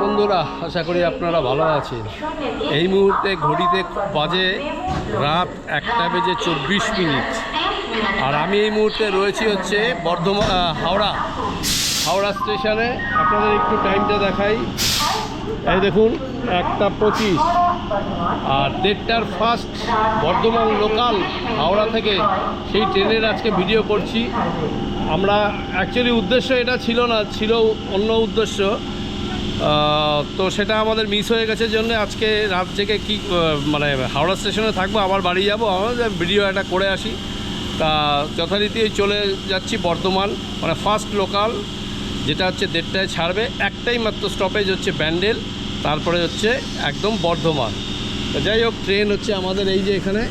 বন্ধুরা, আশা করি আপনারা ভালো আছেন। এই মুহূর্তে ঘড়িতে বাজে রাত 1:24। আর আমি এই মুহূর্তে রয়েছি হচ্ছে হাওড়া স্টেশনে। আপনাদের একটু টাইমটা দেখাই। এই দেখুন 1:25 আর 1:30টার ফার্স্ট বর্ধমান লোকাল হাওড়া থেকে সেই ট্রেনের আজকে ভিডিও করছি। আমরা অ্যাকচুয়ালি উদ্দেশ্য এটা ছিল না, ছিল অন্য উদ্দেশ্য, তো সেটা আমাদের মিস হয়ে গেছে জন্য আজকে রাত থেকে মানে হাওড়া স্টেশনে থাকবো, আবার বাড়ি যাবো। আমাদের ভিডিও একটা করে আসি, তা যথারীতি চলে যাচ্ছি বর্ধমান, মানে ফার্স্ট লোকাল, যেটা হচ্ছে 1:30টায় ছাড়বে। একটাই মাত্র স্টপেজ হচ্ছে ব্যান্ডেল, তারপরে হচ্ছে একদম বর্ধমান। তো যাই হোক, ট্রেন হচ্ছে আমাদের এই যে এখানে,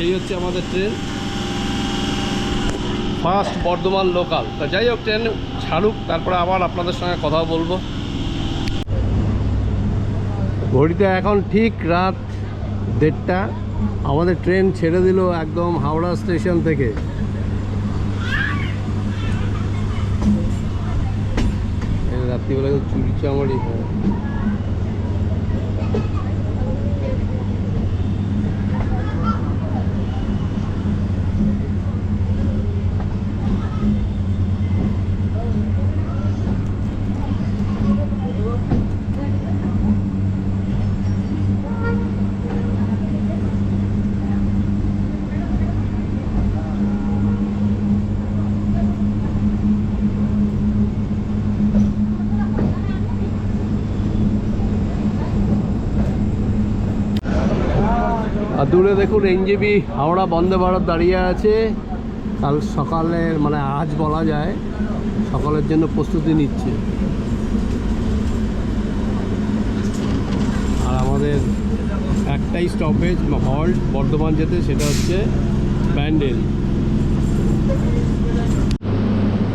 এই হচ্ছে আমাদের ট্রেন ফার্স্ট বর্ধমান লোকাল। তো যাই হোক, ট্রেন ছাড়ুক, তারপরে আবার আপনাদের সঙ্গে কথা বলবো। ঘড়িতে এখন ঠিক রাত 1:30। আমাদের ট্রেন ছেড়ে দিল একদম হাওড়া স্টেশন থেকে। রাত্রিবেলা চুরি চামারি হয়। আর দূরে দেখুন এনজেপি হাওড়া বন্দে ভারত দাঁড়িয়ে আছে। কাল সকালের, মানে আজ বলা যায় সকালের জন্য প্রস্তুতি নিচ্ছে। আর আমাদের একটাই স্টপেজ হল্ট বর্ধমান যেতে, সেটা হচ্ছে ব্যান্ডেল।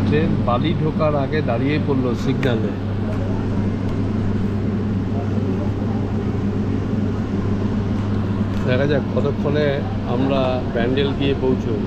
ট্রেন বালি ঢোকার আগে দাঁড়িয়ে পড়লো সিগন্যালে। দেখা যাক কতক্ষণে আমরা ব্যান্ডেল গিয়ে পৌঁছই।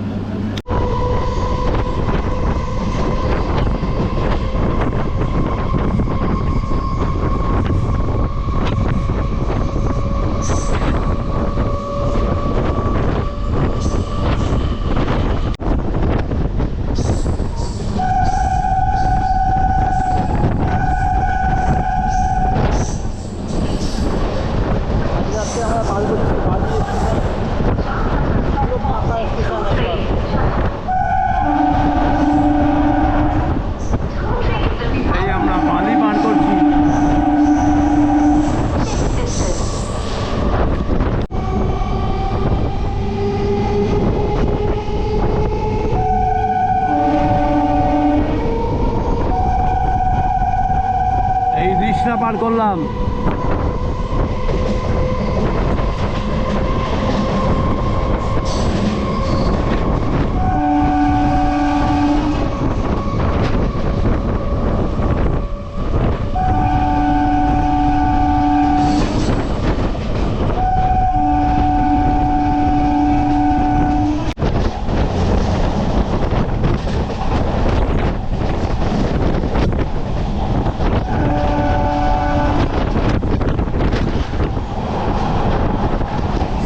পার করলাম।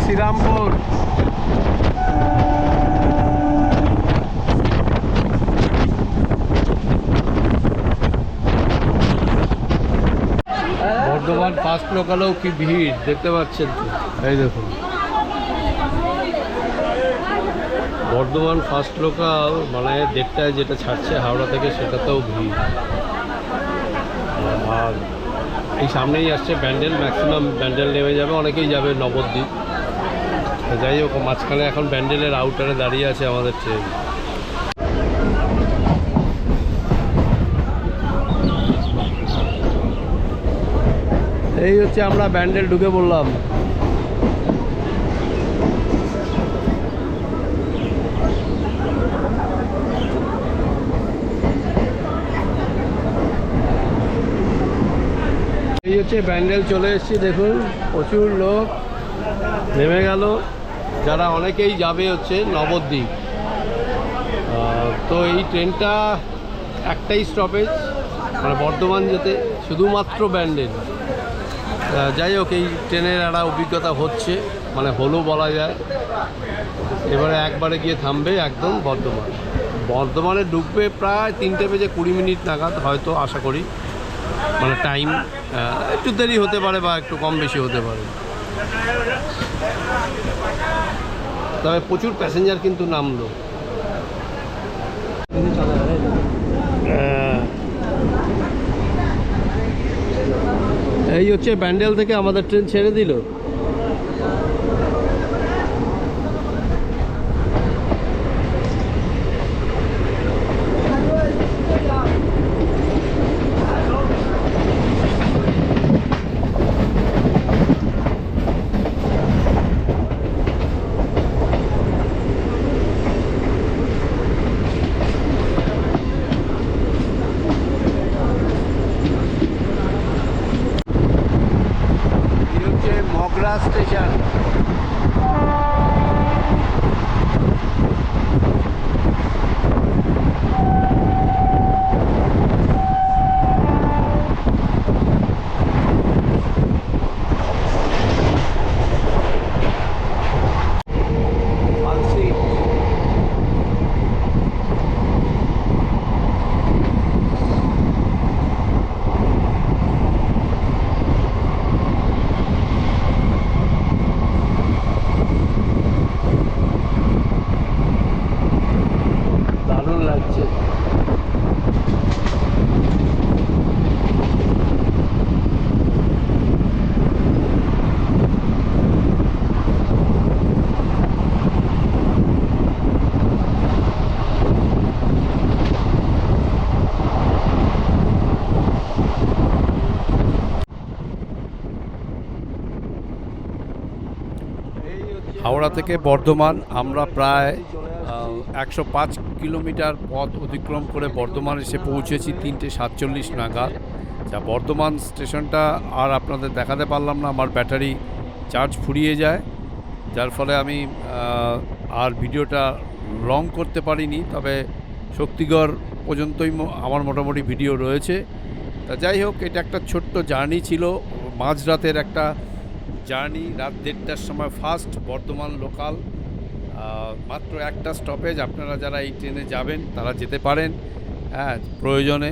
শ্রীরামপুর বর্ধমান ফার্স্ট লোকালেও কি ভিড় দেখতে পাচ্ছেন তো। এই দেখুন বর্ধমান ফার্স্ট লোকাল, মানে 1:30টায় যেটা ছাড়ছে হাওড়া থেকে, সেটাতেও ভিড়। আর এই সামনেই আসছে ব্যান্ডেল, ম্যাক্সিমাম ব্যান্ডেল নেমে যাবে, অনেকেই যাবে নবদ্বীপ। যাই হোক, মাঝখানে এখন ব্যান্ডেলের আউটারে দাঁড়িয়ে আছে আমাদের ট্রেন। এই হচ্ছে আমরা ব্যান্ডেল ঢুকে পড়লাম। এই হচ্ছে ব্যান্ডেল, চলে এসেছি। দেখুন প্রচুর লোক নেমে গেল, যারা অনেকেই যাবে হচ্ছে নবদ্বীপ। তো এই ট্রেনটা একটাই স্টপেজ, মানে বর্ধমান যেতে শুধুমাত্র ব্যান্ডেল। যাই হোক, এই ট্রেনের একটা অভিজ্ঞতা হচ্ছে, মানে হলো বলা যায়। এবারে একবারে গিয়ে থামবে একদম বর্ধমানে ঢুকবে প্রায় 3:20 নাগাদ হয়তো, আশা করি। মানে টাইম একটু দেরি হতে পারে বা একটু কম বেশি হতে পারে, তবে প্রচুর প্যাসেঞ্জার কিন্তু নামলো। এই হচ্ছে ব্যান্ডেল থেকে আমাদের ট্রেন ছেড়ে দিল। মগরা স্টেশন। হাওড়া থেকে বর্ধমান আমরা প্রায় 105 কিলোমিটার পথ অতিক্রম করে বর্ধমান এসে পৌঁছেছি 3:47 নাগাদ। যা বর্ধমান স্টেশনটা আর আপনাদের দেখাতে পারলাম না, আমার ব্যাটারি চার্জ ফুরিয়ে যায়, যার ফলে আমি আর ভিডিওটা লং করতে পারিনি। তবে শক্তিগড় পর্যন্তই আমার মোটামুটি ভিডিও রয়েছে। তা যাই হোক, এটা একটা ছোট্ট জার্নি ছিল, মাঝরাতের একটা জার্নি। রাত 1:30টার সময় ফার্স্ট বর্ধমান লোকাল, মাত্র একটা স্টপেজ। আপনারা যারা এই ট্রেনে যাবেন তারা যেতে পারেন, হ্যাঁ, প্রয়োজনে।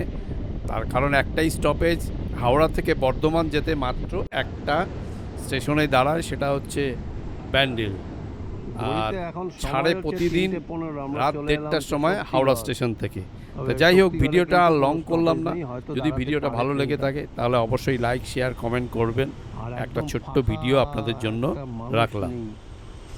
তার কারণ একটাই স্টপেজ, হাওড়া থেকে বর্ধমান যেতে মাত্র একটা স্টেশনে দাঁড়ায়, সেটা হচ্ছে ব্যান্ডেল। আর ছাড়ে প্রতিদিন রাত 1:30টার সময় হাওড়া স্টেশন থেকে। তো যাই হোক, ভিডিওটা আর লং করলাম না। যদি ভিডিওটা ভালো লেগে থাকে তাহলে অবশ্যই লাইক, শেয়ার, কমেন্ট করবেন। একটা ছোট্ট ভিডিও আপনাদের জন্য রাখলাম।